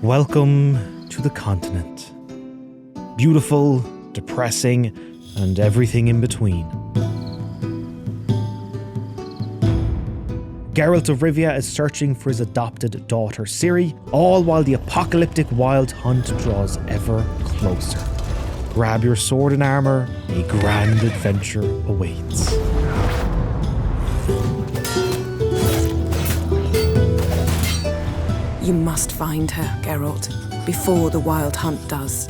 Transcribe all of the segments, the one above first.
Welcome to the continent. Beautiful, depressing, and everything in between. Geralt of Rivia is searching for his adopted daughter Ciri, all while the apocalyptic wild hunt draws ever closer. Grab your sword and armor, a grand adventure awaits. You must find her, Geralt, before the wild hunt does.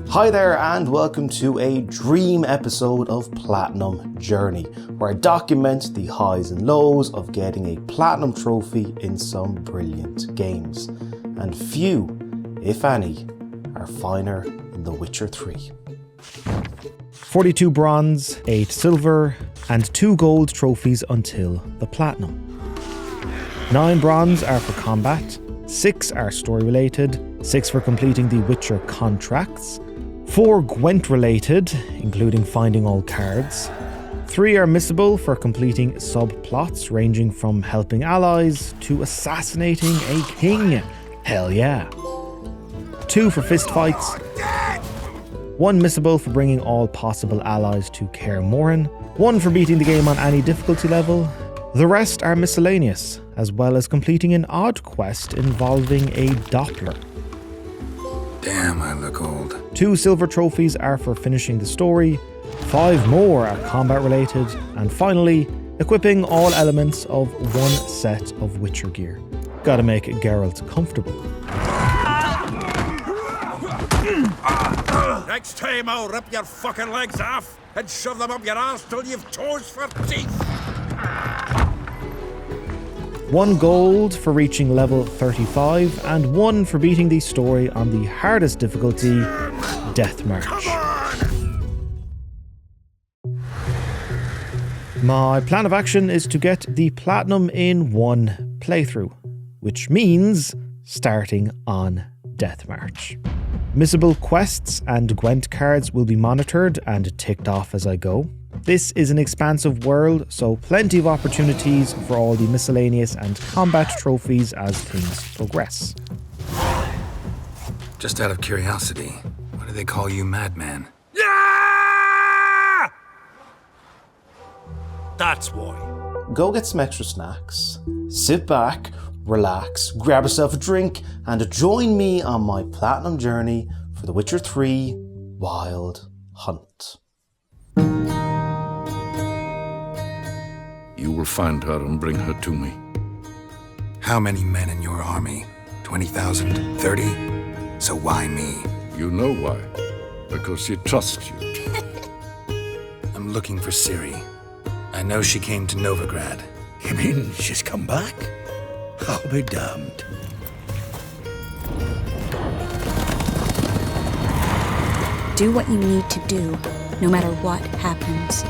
Hi there and welcome to a dream episode of Platinum Journey, where I document the highs and lows of getting a platinum trophy in some brilliant games. And few, if any, are finer than The Witcher 3. 42 bronze, 8 silver, and 2 gold trophies until the platinum. 9 bronze are for combat, 6 are story related, 6 for completing the Witcher contracts, 4 Gwent related, including finding all cards, 3 are missable for completing subplots ranging from helping allies to assassinating a king. Hell yeah. 2 for fistfights, 1 missable for bringing all possible allies to Kaer Morhen, 1 for beating the game on any difficulty level. The rest are miscellaneous, as well as completing an odd quest involving a Doppler. Damn, I look old. 2 silver trophies are for finishing the story, 5 more are combat related, and finally, equipping all elements of 1 set of Witcher gear. Gotta make Geralt comfortable. Next time I'll rip your fucking legs off and shove them up your ass till you've toes for teeth. 1 gold for reaching level 35 and 1 for beating the story on the hardest difficulty, Death March. My plan of action is to get the platinum in 1 playthrough, which means starting on Death March. Missable quests and Gwent cards will be monitored and ticked off as I go. This is an expansive world, so plenty of opportunities for all the miscellaneous and combat trophies as things progress. Just out of curiosity, why do they call you Madman? Yeah! That's why. Go get some extra snacks, sit back, relax, grab yourself a drink, and join me on my platinum journey for The Witcher 3 Wild Hunt. You will find her and bring her to me. How many men in your army? 20,000? 30? So why me? You know why. Because she trusts you. I'm looking for Ciri. I know she came to Novigrad. You mean she's come back? I'll be damned. Do what you need to do, no matter what happens.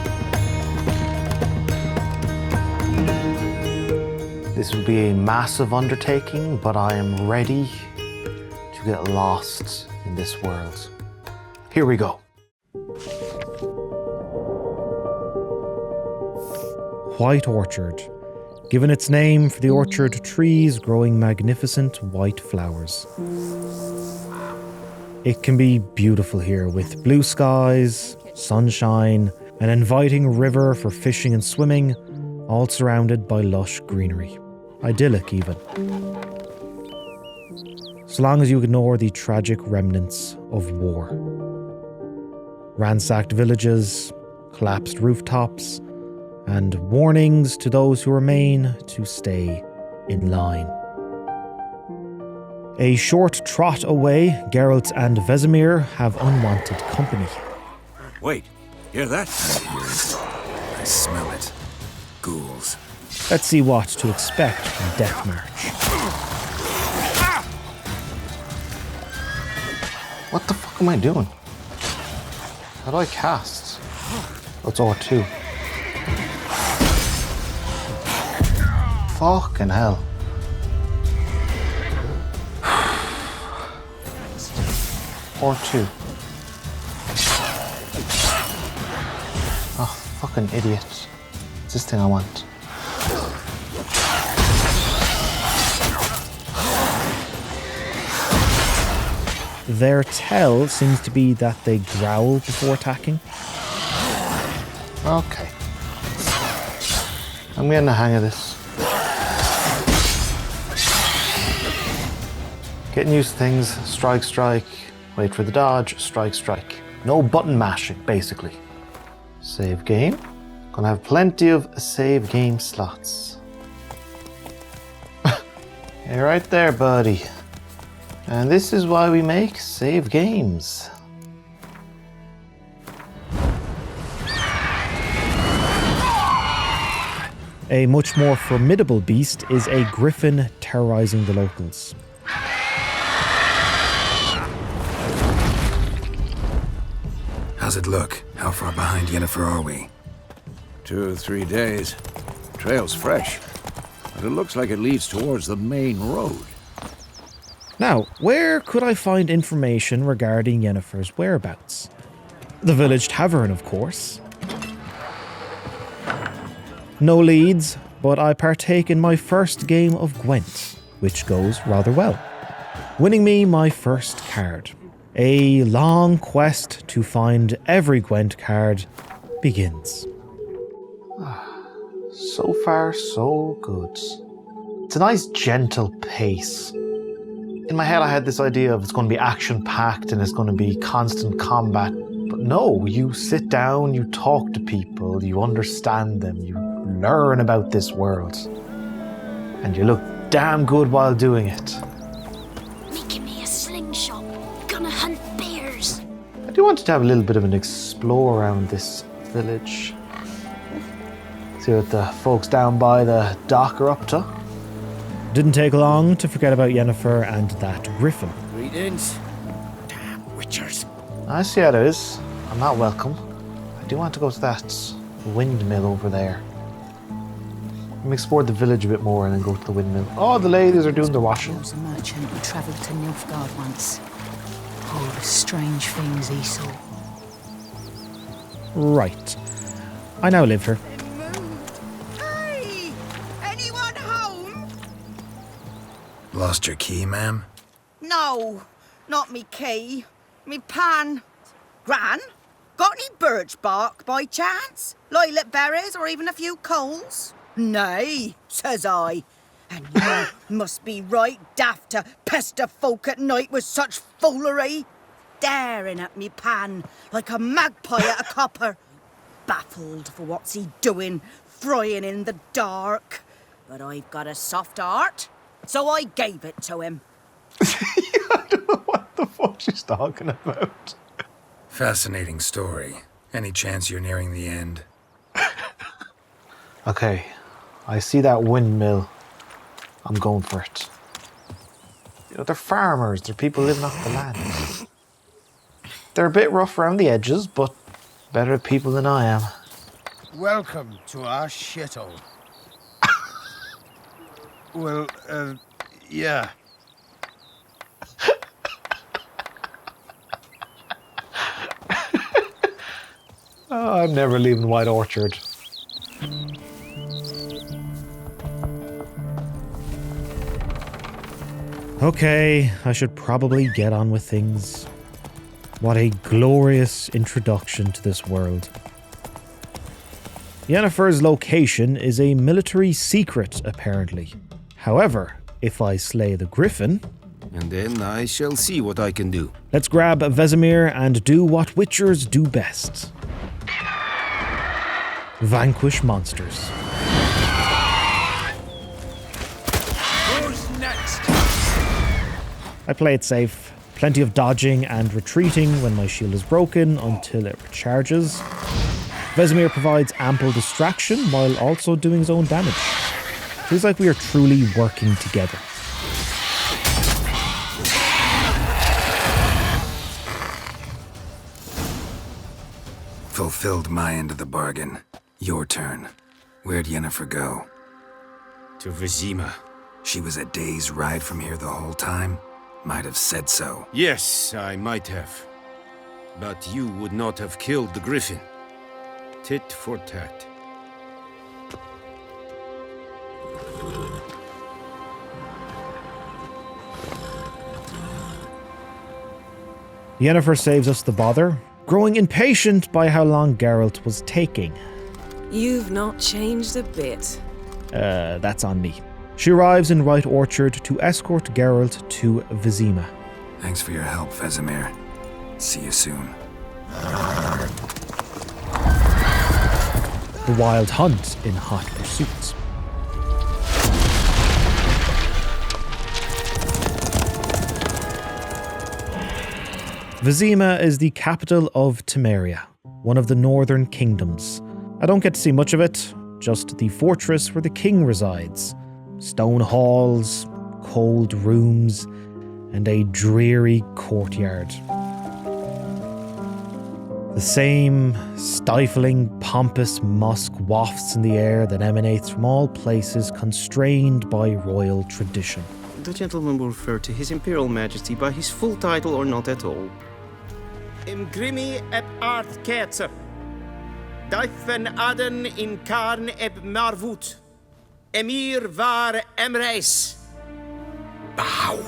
This will be a massive undertaking, but I am ready to get lost in this world. Here we go. White Orchard, given its name for the orchard trees growing magnificent white flowers. It can be beautiful here with blue skies, sunshine, an inviting river for fishing and swimming, all surrounded by lush greenery. Idyllic even. So long as you ignore the tragic remnants of war. Ransacked villages, collapsed rooftops, and warnings to those who remain to stay in line. A short trot away, Geralt and Vesemir have unwanted company. Wait, hear that? I smell it. Ghouls. Let's see what to expect from Death March. What the fuck am I doing? How do I cast? Oh, it's R2. Fucking hell. R2. Oh, fucking idiot. It's this thing I want. Their tell seems to be that they growl before attacking. Okay. I'm getting the hang of this. Getting used to things. Strike, strike. Wait for the dodge. Strike, strike. No button mashing, basically. Save game. Gonna have plenty of save game slots. You're right there, buddy. And this is why we make save games. A much more formidable beast is a griffin terrorizing the locals. How's it look? How far behind Yennefer are we? 2 or 3 days. Trail's fresh, but it looks like it leads towards the main road. Now, where could I find information regarding Yennefer's whereabouts? The village tavern, of course. No leads, but I partake in my first game of Gwent, which goes rather well, winning me my first card. A long quest to find every Gwent card begins. So far, so good. It's a nice, gentle pace. In my head, I had this idea of it's going to be action-packed and it's going to be constant combat. But no, you sit down, you talk to people, you understand them, you learn about this world. And you look damn good while doing it. Making me a slingshot. Gonna hunt bears. I do want to have a little bit of an explore around this village. See what the folks down by the dock are up to. Didn't take long to forget about Yennefer and that griffin. Greetings. Damn witchers. I see how it is. I'm not welcome. I do want to go to that windmill over there. Let me explore the village a bit more and then go to the windmill. Oh, the ladies are doing their washing. There was a merchant who travelled to Nilfgaard once. All the strange things he saw. Right. I now live here. Hey! Anyone home? Lost your key, ma'am? No, not me key. Me pan. Gran? Got any birch bark by chance? Lilac berries or even a few coals? Nay, says I. And you must be right daft to pester folk at night with such foolery. Staring at me pan like a magpie at a copper. Baffled for what's he doing, frying in the dark. But I've got a soft heart, so I gave it to him. I don't know what the fuck she's talking about. Fascinating story. Any chance you're nearing the end? Okay, I see that windmill. I'm going for it. You know, they're farmers, they're people living off the land. They're a bit rough around the edges, but better people than I am. Welcome to our shithole. Well, yeah. Oh, I'm never leaving White Orchard. Okay, I should probably get on with things. What a glorious introduction to this world. Yennefer's location is a military secret, apparently. However, if I slay the griffin... And then I shall see what I can do. Let's grab Vesemir and do what witchers do best. Vanquish monsters. Who's next? I play it safe. Plenty of dodging and retreating when my shield is broken until it recharges. Vesemir provides ample distraction while also doing his own damage. Feels like we are truly working together. Fulfilled my end of the bargain. Your turn. Where'd Yennefer go? To Vizima. She was a day's ride from here the whole time? Might have said so. Yes, I might have. But you would not have killed the griffin. Tit for tat. Yennefer saves us the bother, growing impatient by how long Geralt was taking. You've not changed a bit. That's on me. She arrives in White Orchard to escort Geralt to Vizima. Thanks for your help, Vesemir. See you soon. The wild hunt in hot pursuit. Vizima is the capital of Temeria, one of the northern kingdoms. I don't get to see much of it, just the fortress where the king resides. Stone halls, cold rooms, and a dreary courtyard. The same stifling, pompous musk wafts in the air that emanates from all places constrained by royal tradition. The gentleman will refer to His Imperial Majesty by his full title or not at all. Imgrimi eb aardketzer. Dijfen aden in karn eb marvoet. Emir var emreis. Bow!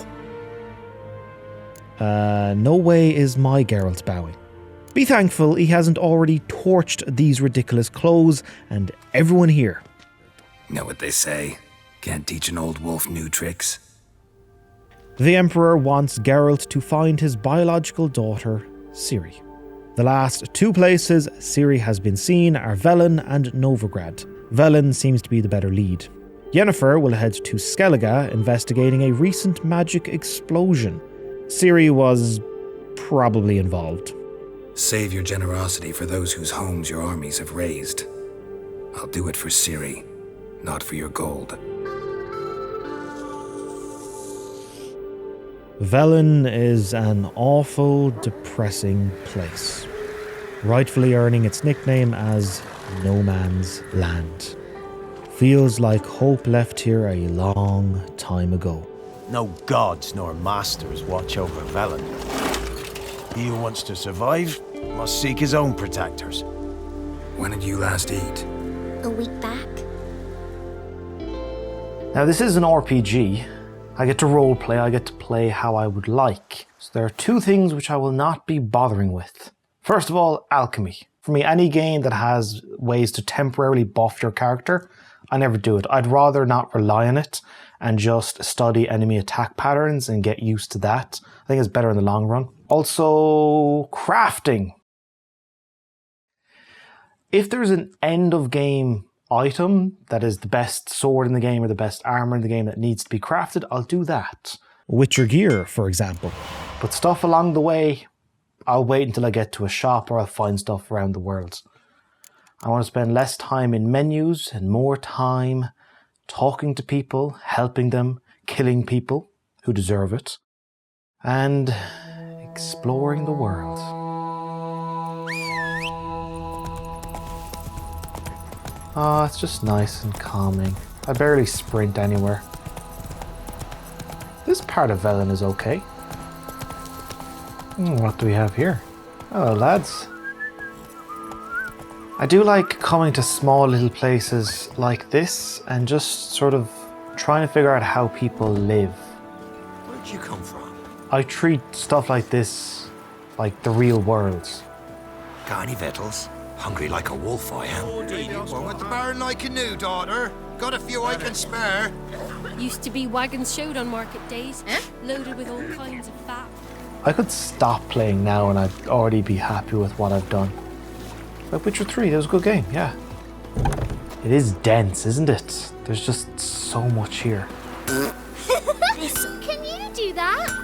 No way is my Geralt bowing. Be thankful he hasn't already torched these ridiculous clothes and everyone here. Know what they say? Can't teach an old wolf new tricks. The Emperor wants Geralt to find his biological daughter, Ciri. The last two places Ciri has been seen are Velen and Novigrad. Velen seems to be the better lead. Yennefer will head to Skellige investigating a recent magic explosion. Ciri was probably involved. Save your generosity for those whose homes your armies have razed. I'll do it for Ciri, not for your gold. Velen is an awful, depressing place, rightfully earning its nickname as No Man's Land. Feels like hope left here a long time ago. No gods nor masters watch over Velen. He who wants to survive must seek his own protectors. When did you last eat? A week back. Now this is an RPG. I get to roleplay, I get to play how I would like. So there are two things which I will not be bothering with. First of all, alchemy. For me, any game that has ways to temporarily buff your character, I never do it. I'd rather not rely on it and just study enemy attack patterns and get used to that. I think it's better in the long run. Also, crafting. If there's an end of game item that is the best sword in the game or the best armor in the game that needs to be crafted, I'll do that. Witcher gear, for example. But stuff along the way, I'll wait until I get to a shop or I'll find stuff around the world. I want to spend less time in menus and more time talking to people, helping them, killing people who deserve it, and exploring the world. Oh, it's just nice and calming. I barely sprint anywhere. This part of Velen is okay. What do we have here? Hello, lads. I do like coming to small little places like this and just sort of trying to figure out how people live. Where'd you come from? I treat stuff like this like the real world. Got any victuals? Hungry like a wolf, I am. Well, with the Baron like a new daughter. Got a few I can spare. Used to be wagons showed on market days, loaded with all kinds of fat. I could stop playing now and I'd already be happy with what I've done. Like Witcher 3, that was a good game, yeah. It is dense, isn't it? There's just so much here. Listen, can you do that?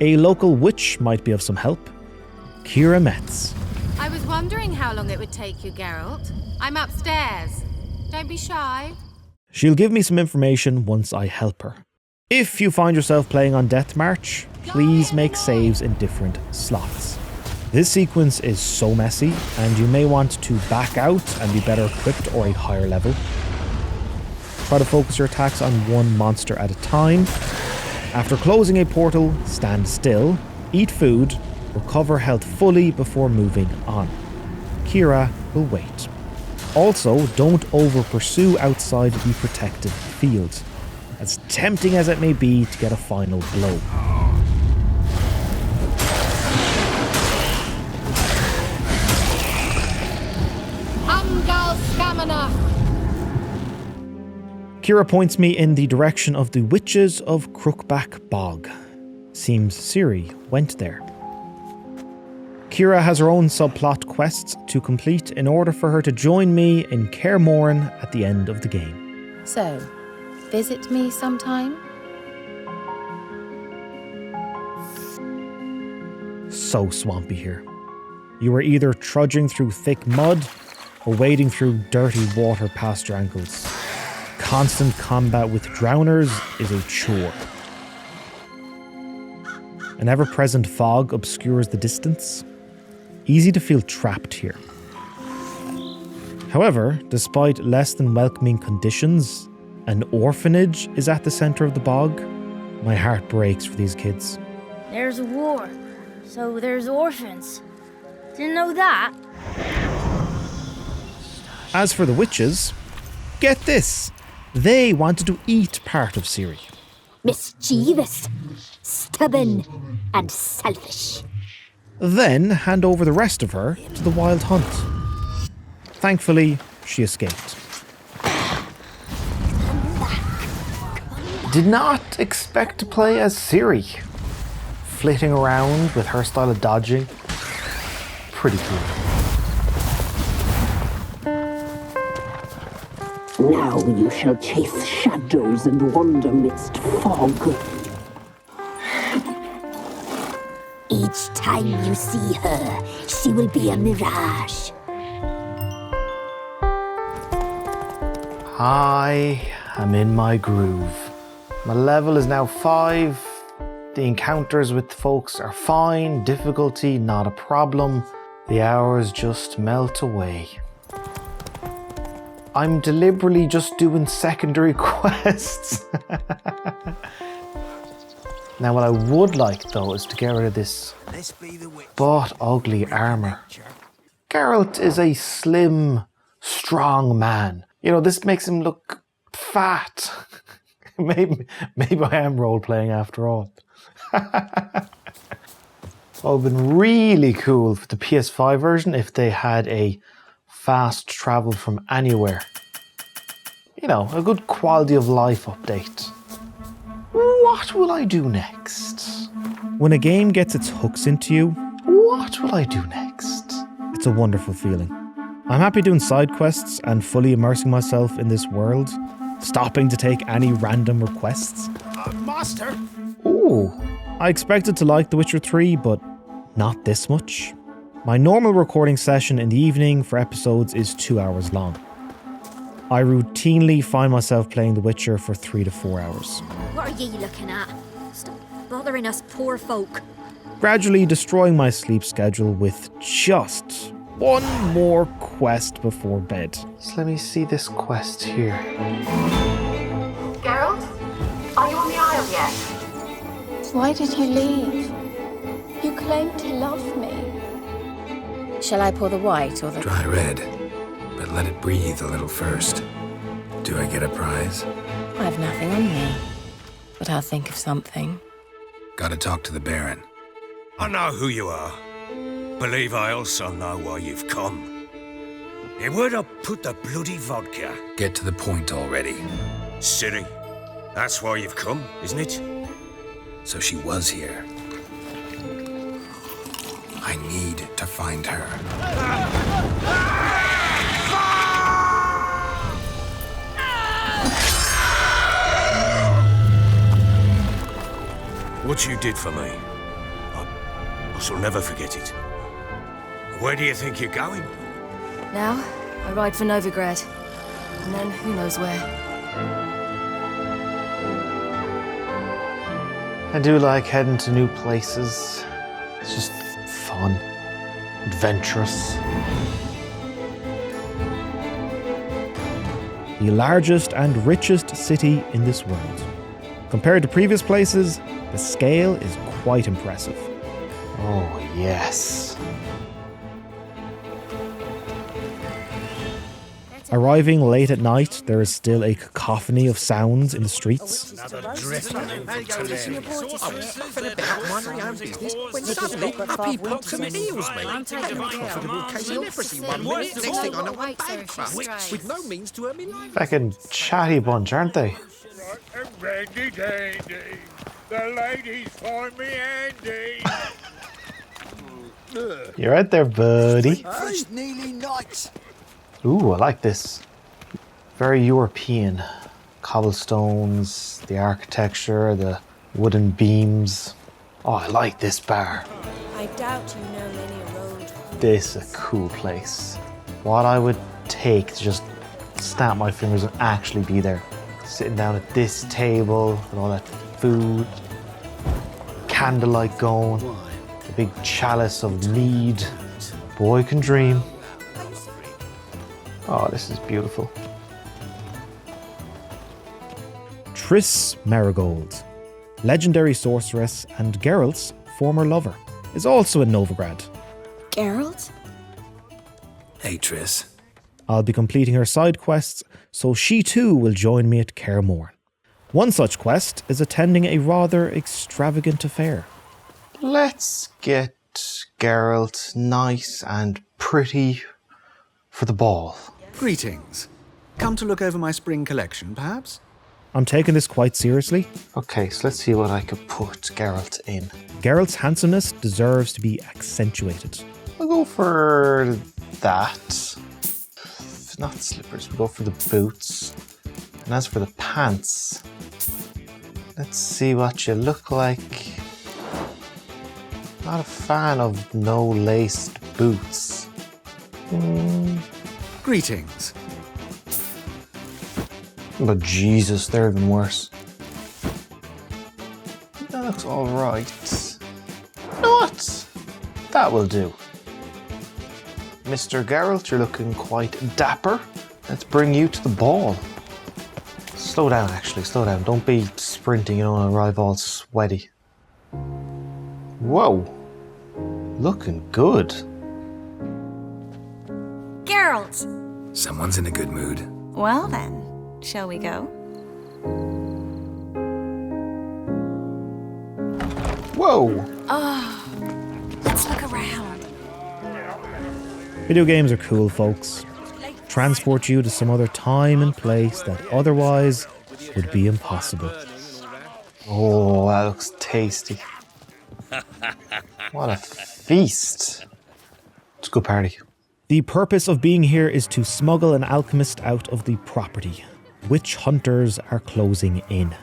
A local witch might be of some help. Kira Metz. I was wondering how long it would take you, Geralt. I'm upstairs. Don't be shy. She'll give me some information once I help her. If you find yourself playing on Death March, please make saves in different slots. This sequence is so messy, and you may want to back out and be better equipped or a higher level. Try to focus your attacks on one monster at a time. After closing a portal, stand still, eat food, recover health fully before moving on. Kira will wait. Also, don't over-pursue outside the protected field. as tempting as it may be to get a final blow. Kira points me in the direction of the Witches of Crookback Bog. Seems Ciri went there. Kira has her own subplot quests to complete in order for her to join me in Kaer Morhen at the end of the game. So, visit me sometime? So swampy here. You are either trudging through thick mud or wading through dirty water past your ankles. Constant combat with drowners is a chore. An ever-present fog obscures the distance. Easy to feel trapped here. However, despite less than welcoming conditions, an orphanage is at the center of the bog. My heart breaks for these kids. There's a war, so there's orphans. Didn't know that. As for the witches, get this. They wanted to eat part of Ciri. Mischievous, stubborn, and selfish. Then hand over the rest of her to the Wild Hunt. Thankfully, she escaped. Did not expect to play as Ciri. Flitting around with her style of dodging. Pretty cool. Now you shall chase shadows and wander midst fog. Each time you see her, she will be a mirage. I am in my groove. My level is now 5. The encounters with folks are fine. Difficulty, not a problem. The hours just melt away. I'm deliberately just doing secondary quests. Now what I would like though is to get rid of this but ugly armor. Geralt is a slim, strong man. You know, this makes him look fat. maybe I am role-playing after all. It would have been really cool for the PS5 version if they had a fast travel from anywhere. You know, a good quality of life update. What will I do next? When a game gets its hooks into you, what will I do next? It's a wonderful feeling. I'm happy doing side quests and fully immersing myself in this world, stopping to take any random requests. Master! Ooh. I expected to like The Witcher 3, but not this much. My normal recording session in the evening for episodes is 2 hours long. I routinely find myself playing The Witcher for 3 to 4 hours. What are ye looking at? Stop bothering us poor folk. Gradually destroying my sleep schedule with just one more quest before bed. So let me see this quest here. Geralt, are you on the Isle yet? Why did you leave? You claimed to love me. Shall I pour the white or the... Try red, but let it breathe a little first. Do I get a prize? I have nothing on me, but I'll think of something. Gotta talk to the Baron. I know who you are. Believe I also know why you've come. And where'd I put the bloody vodka? Get to the point already. Ciri, that's why you've come, isn't it? So she was here. I need to find her. What you did for me, I shall never forget it. Where do you think you're going? Now, I ride for Novigrad. And then who knows where. I do like heading to new places. It's just fun, adventurous. The largest and richest city in this world. Compared to previous places, the scale is quite impressive. Oh, yes. Arriving late at night, there is still a cacophony of sounds in the streets. Fucking chatty bunch, aren't they? Randy dandy, the ladies find me handy. You're right there, buddy. First nearly night. Ooh, I like this. Very European. Cobblestones, the architecture, the wooden beams. Oh, I like this bar. I doubt you know many a road. This is a cool place. What I would take to just snap my fingers and actually be there. Sitting down at this table with all that food, candlelight going, a big chalice of mead. Boy can dream. Oh, this is beautiful. Triss Marigold, legendary sorceress and Geralt's former lover, is also in Novigrad. Geralt? Hey, Triss. I'll be completing her side quests, so she too will join me at Kaer Morhen. One such quest is attending a rather extravagant affair. Let's get Geralt nice and pretty for the ball. Greetings. Come to look over my spring collection, perhaps? I'm taking this quite seriously. Okay, so let's see what I could put Geralt in. Geralt's handsomeness deserves to be accentuated. I'll go for that. Not slippers, we'll go for the boots. And as for the pants, let's see what you look like. Not a fan of no-laced boots. Greetings. But Jesus, they're even worse. That looks alright. You know what? That will do. Mr. Geralt, you're looking quite dapper. Let's bring you to the ball. Slow down, actually, slow down. Don't be sprinting, and arrive all sweaty. Whoa. Looking good. Geralt! Someone's in a good mood. Well then, shall we go? Whoa! Oh, let's look around. Video games are cool, folks. Transport you to some other time and place that otherwise would be impossible. Oh, that looks tasty. What a feast. It's a good party. The purpose of being here is to smuggle an alchemist out of the property. Witch hunters are closing in.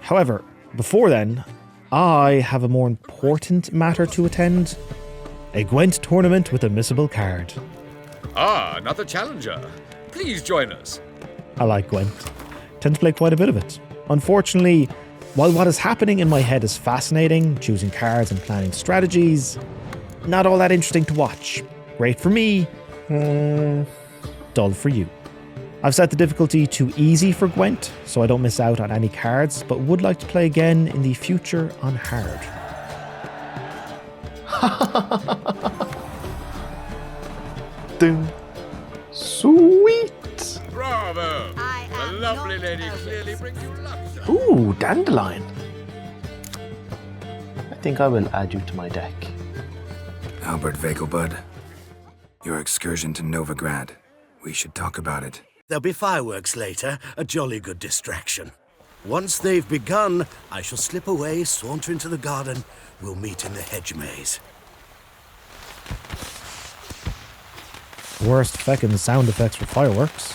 However, before then, I have a more important matter to attend. A Gwent tournament with a missable card. Ah, another challenger. Please join us. I like Gwent. Tend to play quite a bit of it. Unfortunately, while what is happening in my head is fascinating, choosing cards and planning strategies, not all that interesting to watch. Great for me, dull for you. I've set the difficulty to easy for Gwent, so I don't miss out on any cards, but would like to play again in the future on hard. Sweet! Bravo! The lovely lady clearly brings you luck. Ooh, dandelion. I think I will add you to my deck. Albert Vegelbud, your excursion to Novigrad. We should talk about it. There'll be fireworks later, a jolly good distraction. Once they've begun, I shall slip away, saunter into the garden. We'll meet in the hedge maze. Worst feckin' sound effects for fireworks.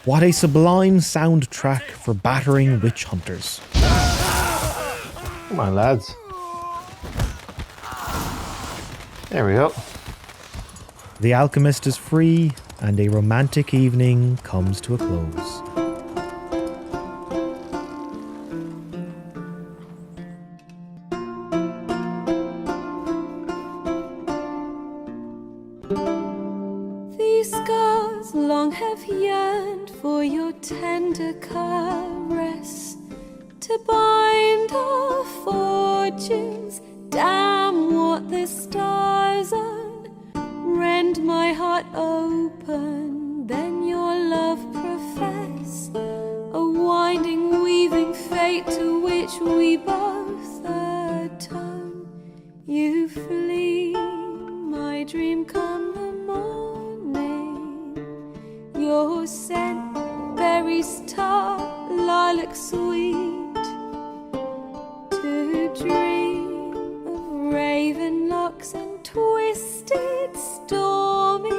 What a sublime soundtrack for battering witch hunters. Come on, lads. There we go. The alchemist is free, and a romantic evening comes to a close. These scars long have yearned for your tender caress, to bind our fortunes. Damn what the stars on, rend my heart open, then fate to which we both atone. You flee, my dream come the morning. Your scent, berries tart, lilac sweet. To dream of raven locks and twisted stormy,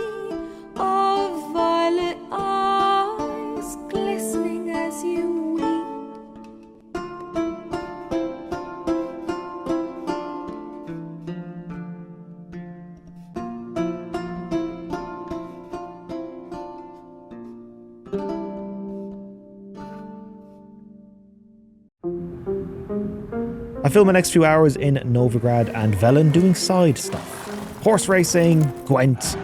of violet eyes glistening as you weep. I film the next few hours in Novigrad and Velen doing side stuff. Horse racing, Gwent,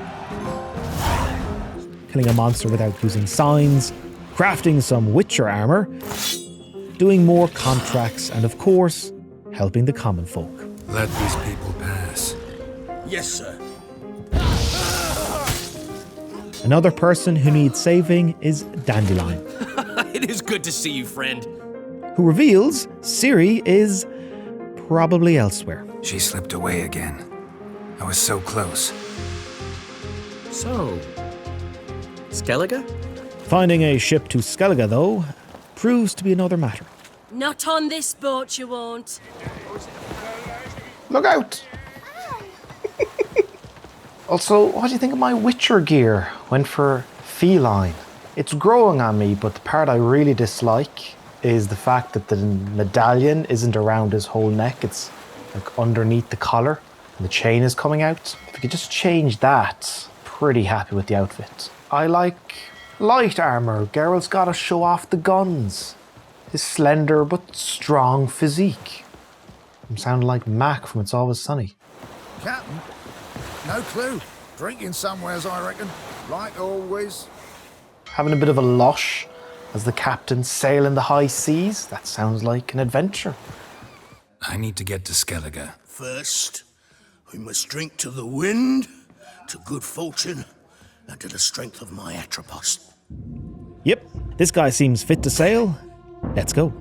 killing a monster without using signs, crafting some Witcher armor, doing more contracts, and of course, helping the common folk. Let these people pass. Yes, sir. Another person who needs saving is Dandelion, It is good to see you, friend. who reveals Ciri is probably elsewhere. She slipped away again. I was so close. So, Skellige? Finding a ship to Skellige, though, proves to be another matter. Not on this boat, you won't. Look out! Also, what do you think of my Witcher gear? Went for feline. It's growing on me, but the part I really dislike is the fact that the medallion isn't around his whole neck. It's like underneath the collar, and the chain is coming out. If you could just change that, pretty happy with the outfit. I like light armor. Geralt's gotta show off the guns. His slender but strong physique. I'm sounding like Mac from It's Always Sunny. Captain? No clue. Drinking somewheres, I reckon. Like always. Having a bit of a lush as the captain sailing the high seas. That sounds like an adventure. I need to get to Skellige. First, we must drink to the wind, to good fortune, and to the strength of my Atropos. Yep, this guy seems fit to sail. Let's go.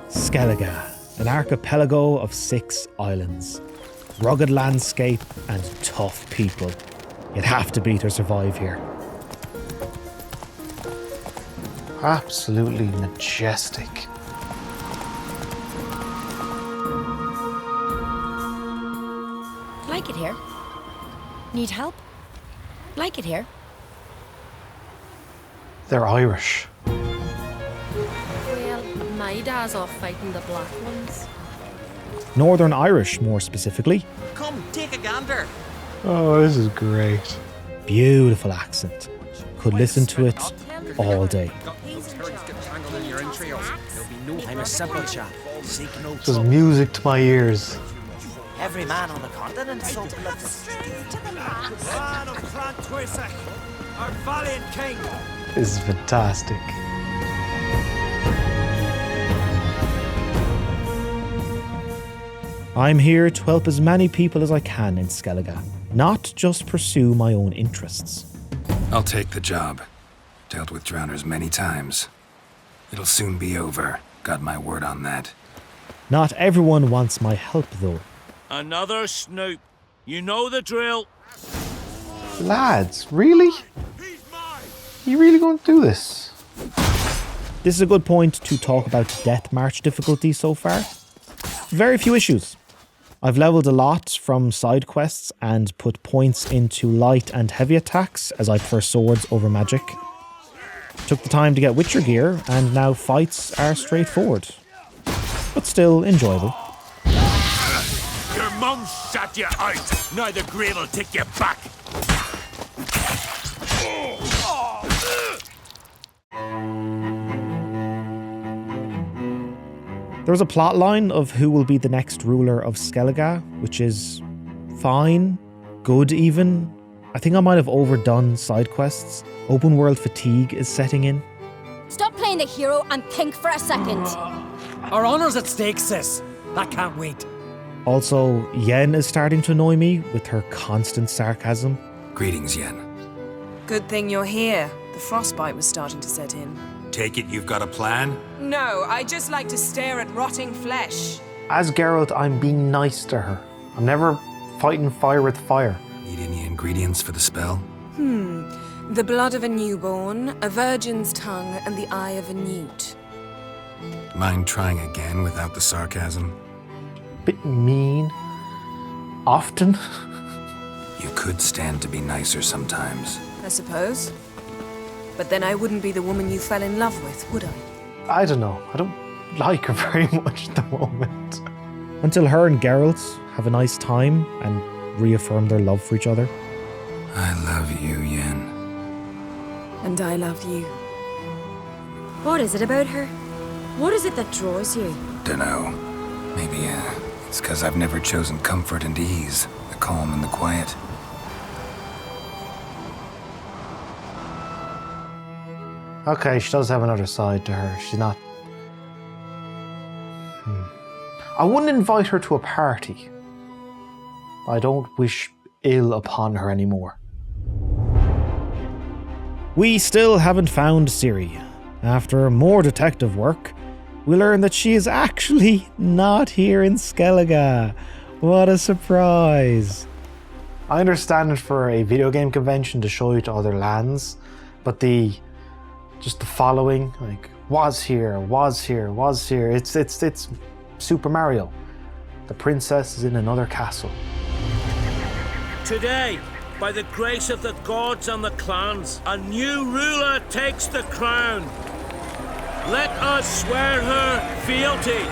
Skellige, an archipelago of 6 islands. Rugged landscape and tough people. You'd have to beat or survive here. Absolutely majestic. Like it here? Need help? Like it here? They're Irish. Well, my dad's off fighting the black ones. Northern Irish, more specifically. Come, take a gander. Oh, this is great. Beautiful accent. Could listen to it all day. I'm a simple chap. Seek no Just music to my ears. Every man on the continent sought to live Man of Clan Quisqueya, our valiant king. This is fantastic. I'm here to help as many people as I can in Skellige, not just pursue my own interests. I'll take the job. Dealt with drowners many times. It'll soon be over. Got my word on that. Not everyone wants my help, though. Another snoop. You know the drill. Lads, really? You really going to do this? This is a good point to talk about Death March difficulty so far. Very few issues. I've leveled a lot from side quests and put points into light and heavy attacks as I prefer swords over magic. Took the time to get Witcher gear and now fights are straightforward. But still enjoyable. Your mum sat you out. Now the grave will take you back. There was a plot line of who will be the next ruler of Skellige, which is fine, good even. I think I might have overdone side quests. Open world fatigue is setting in. Stop playing the hero and think for a second. Our honor's at stake, sis. That can't wait. Also, Yen is starting to annoy me with her constant sarcasm. Greetings, Yen. Good thing you're here. The frostbite was starting to set in. Take it you've got a plan? No, I just like to stare at rotting flesh. As Geralt, I'm being nice to her. I'm never fighting fire with fire. Need any ingredients for the spell? The blood of a newborn, a virgin's tongue, and the eye of a newt. Mind trying again without the sarcasm? Bit mean. Often. You could stand to be nicer sometimes. I suppose. But then I wouldn't be the woman you fell in love with, would I? I don't know. I don't like her very much at the moment. Until her and Geralt have a nice time and reaffirm their love for each other. I love you, Yen. And I love you. What is it about her? What is it that draws you? Dunno. Maybe, it's 'cause I've never chosen comfort and ease, the calm and the quiet. Okay, she does have another side to her. She's not... I wouldn't invite her to a party. I don't wish ill upon her anymore. We still haven't found Ciri. After more detective work, we learn that she is actually not here in Skellige. What a surprise. I understand it for a video game convention to show you to other lands, but just the following, like, was here, it's Super Mario. The princess is in another castle. Today, by the grace of the gods and the clans, a new ruler takes the crown. Let us swear her fealty.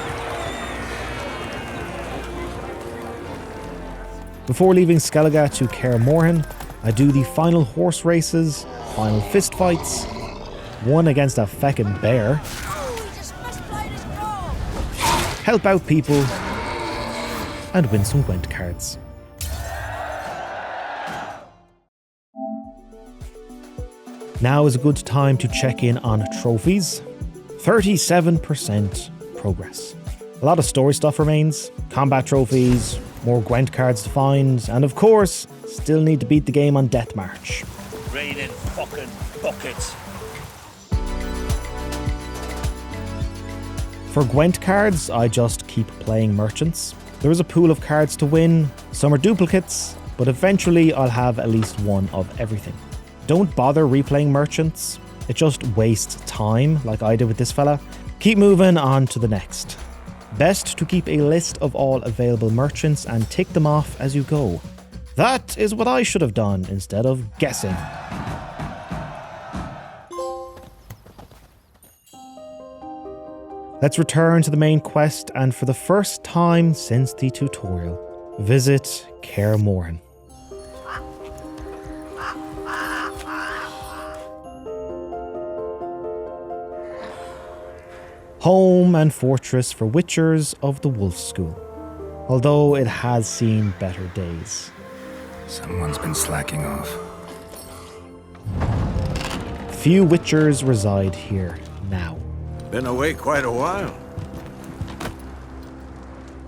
Before leaving Skellige to Kaer Morhen, I do the final horse races, final fist fights, one against a feckin' bear, help out people, and win some Gwent cards. Now is a good time to check in on trophies. 37% progress. A lot of story stuff remains, combat trophies, more Gwent cards to find, and of course, still need to beat the game on Death March. Raining fucking buckets. For Gwent cards, I just keep playing merchants. There is a pool of cards to win, some are duplicates, but eventually I'll have at least one of everything. Don't bother replaying merchants, it just wastes time like I did with this fella. Keep moving on to the next. Best to keep a list of all available merchants and tick them off as you go. That is what I should have done instead of guessing. Let's return to the main quest, and for the first time since the tutorial, visit Kaer Morhen. Home and fortress for Witchers of the Wolf School, although it has seen better days. Someone's been slacking off. Few Witchers reside here now. Been away quite a while.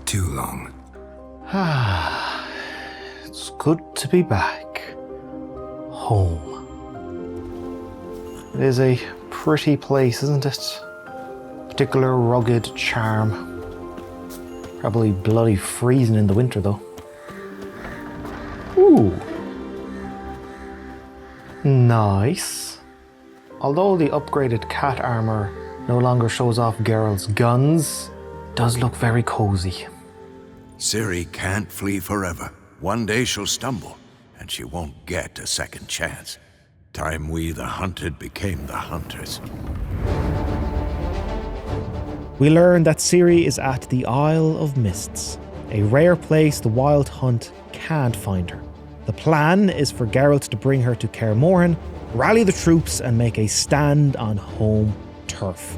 Too long. It's good to be back. Home. It is a pretty place, isn't it? Particular rugged charm. Probably bloody freezing in the winter though. Ooh. Nice. Although the upgraded cat armor no longer shows off Geralt's guns, it does look very cozy. Ciri can't flee forever. One day she'll stumble, and she won't get a second chance. Time we, the hunted, became the hunters. We learn that Ciri is at the Isle of Mists, a rare place the Wild Hunt can't find her. The plan is for Geralt to bring her to Kaer Morhen, rally the troops and make a stand on home turf.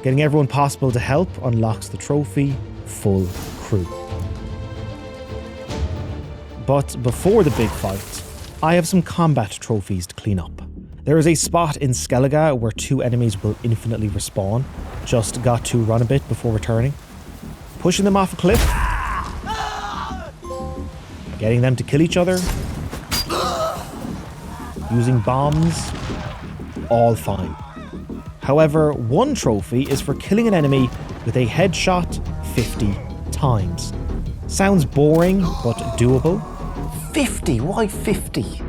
Getting everyone possible to help unlocks the trophy, Full Crew. But before the big fight, I have some combat trophies to clean up. There is a spot in Skellige where 2 enemies will infinitely respawn. Just got to run a bit before returning. Pushing them off a cliff. Getting them to kill each other. using bombs, all fine. However, one trophy is for killing an enemy with a headshot 50 times. Sounds boring, but doable. 50? Why 50?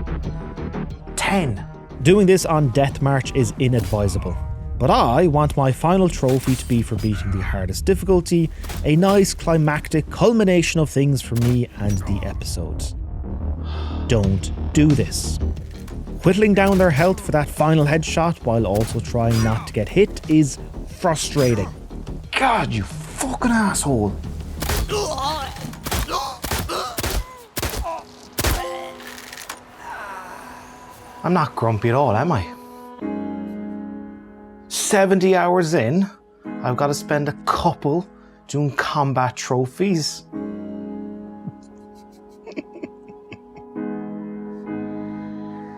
10. Doing this on Death March is inadvisable. But I want my final trophy to be for beating the hardest difficulty, a nice climactic culmination of things for me and the episodes. Don't do this. Whittling down their health for that final headshot while also trying not to get hit is frustrating. God, you fucking asshole. I'm not grumpy at all, am I? 70 hours in, I've got to spend a couple doing combat trophies.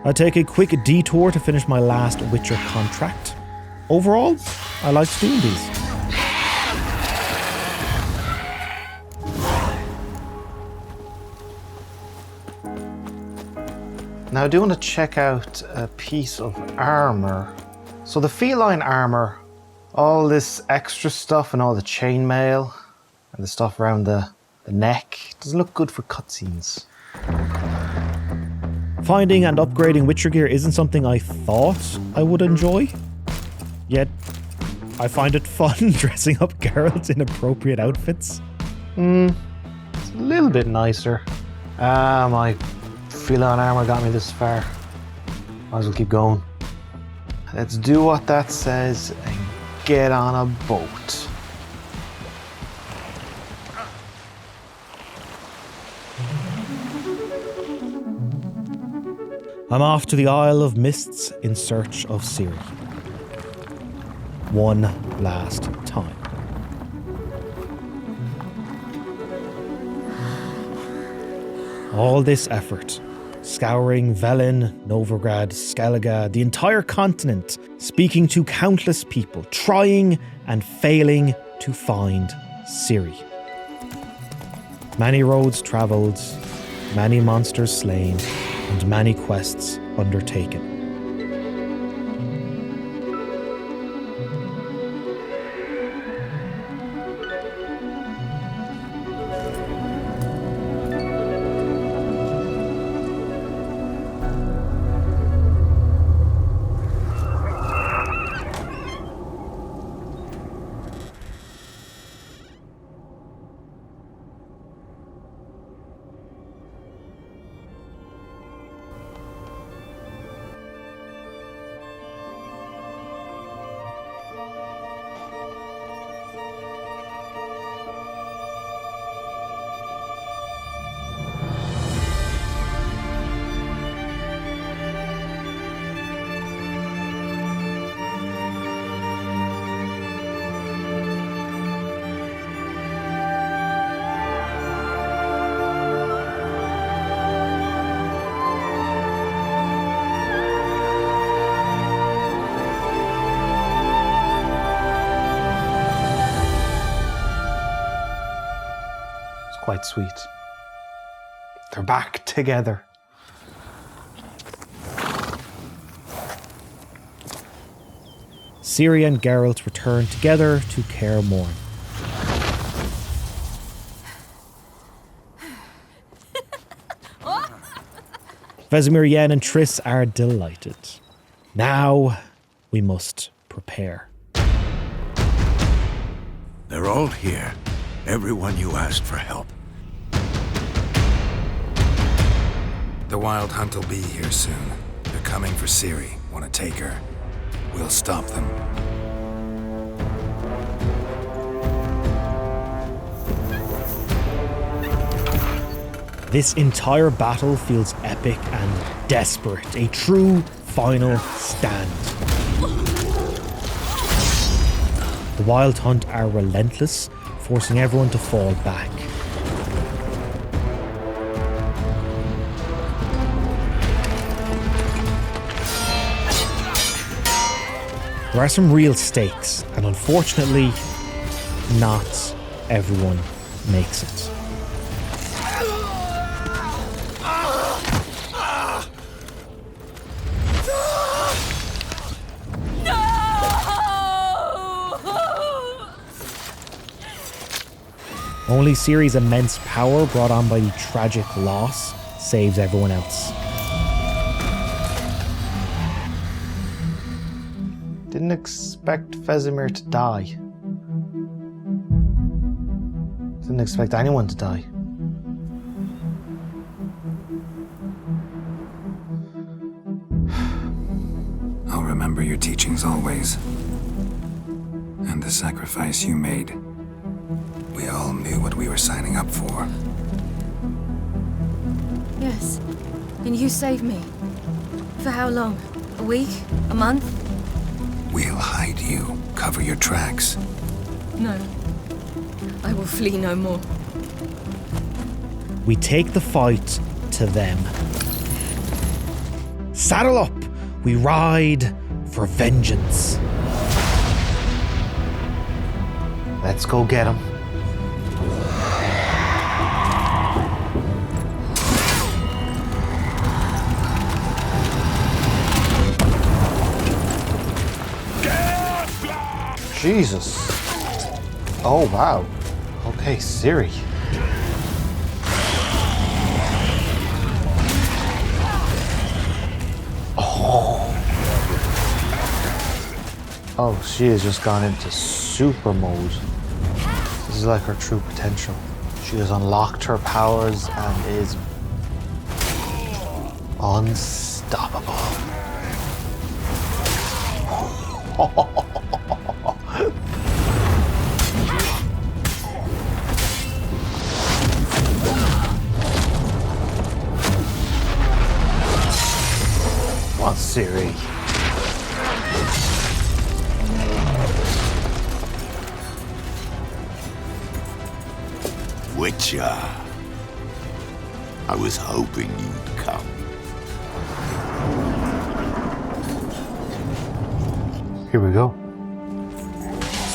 I take a quick detour to finish my last Witcher contract. Overall, I liked doing these. Now I do want to check out a piece of armor. So the feline armor, all this extra stuff and all the chainmail and the stuff around the neck doesn't look good for cutscenes. Finding and upgrading Witcher gear isn't something I thought I would enjoy. Yet, I find it fun dressing up Geralt in appropriate outfits. It's a little bit nicer. My feline armor got me this far. Might as well keep going. Let's do what that says and get on a boat. I'm off to the Isle of Mists in search of Ciri. One last time. All this effort, scouring Velen, Novigrad, Skellige, the entire continent, speaking to countless people, trying and failing to find Ciri. Many roads travelled, many monsters slain, and many quests undertaken. Quite sweet. They're back together. Ciri and Geralt return together to Kaer Morhen. Vesemir, Yen and Triss are delighted. Now we must prepare. They're all here. Everyone you asked for help. The Wild Hunt will be here soon. They're coming for Ciri. Want to take her? We'll stop them. This entire battle feels epic and desperate. A true final stand. The Wild Hunt are relentless, forcing everyone to fall back. There are some real stakes, and unfortunately, not everyone makes it. Only Ciri's immense power brought on by the tragic loss saves everyone else. Didn't expect Vesemir to die. Didn't expect anyone to die. I'll remember your teachings always. And the sacrifice you made. We all knew what we were signing up for. Yes. And you saved me. For how long? A week? A month? We'll hide you. Cover your tracks. No. I will flee no more. We take the fight to them. Saddle up! We ride for vengeance. Let's go get him. Jesus. Oh, wow. Okay, Ciri. Oh, she has just gone into super mode. This is like her true potential. She has unlocked her powers and is unstoppable. Come on, Ciri. Witcher, I was hoping you'd come. Here we go.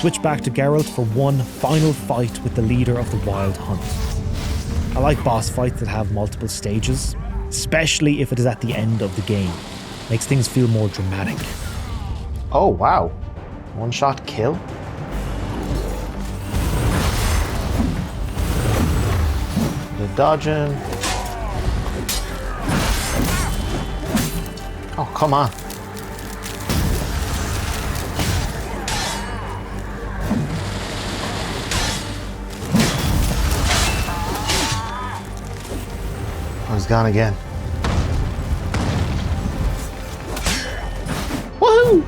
Switch back to Geralt for one final fight with the leader of the Wild Hunt. I like boss fights that have multiple stages, especially if it is at the end of the game. Makes things feel more dramatic. Oh, wow. One-shot kill? The dodging. Oh, come on. Oh, he's gone again. Woohoo!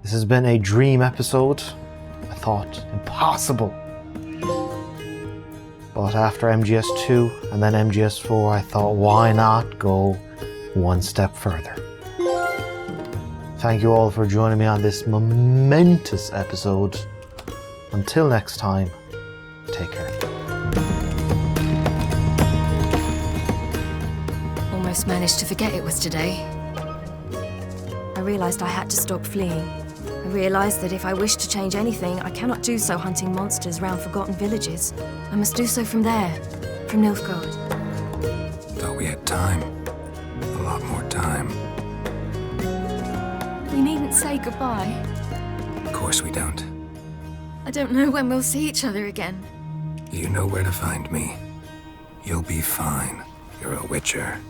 This has been a dream episode. I thought impossible. But after MGS2 and then MGS4, I thought, why not go one step further? Thank you all for joining me on this momentous episode. Until next time, take care. Almost managed to forget it was today. I realized I had to stop fleeing. I realized that if I wish to change anything, I cannot do so hunting monsters round forgotten villages. I must do so from there, from Nilfgaard. Thought we had time. A lot more time. We needn't say goodbye. Of course we don't. I don't know when we'll see each other again. You know where to find me. You'll be fine. You're a Witcher.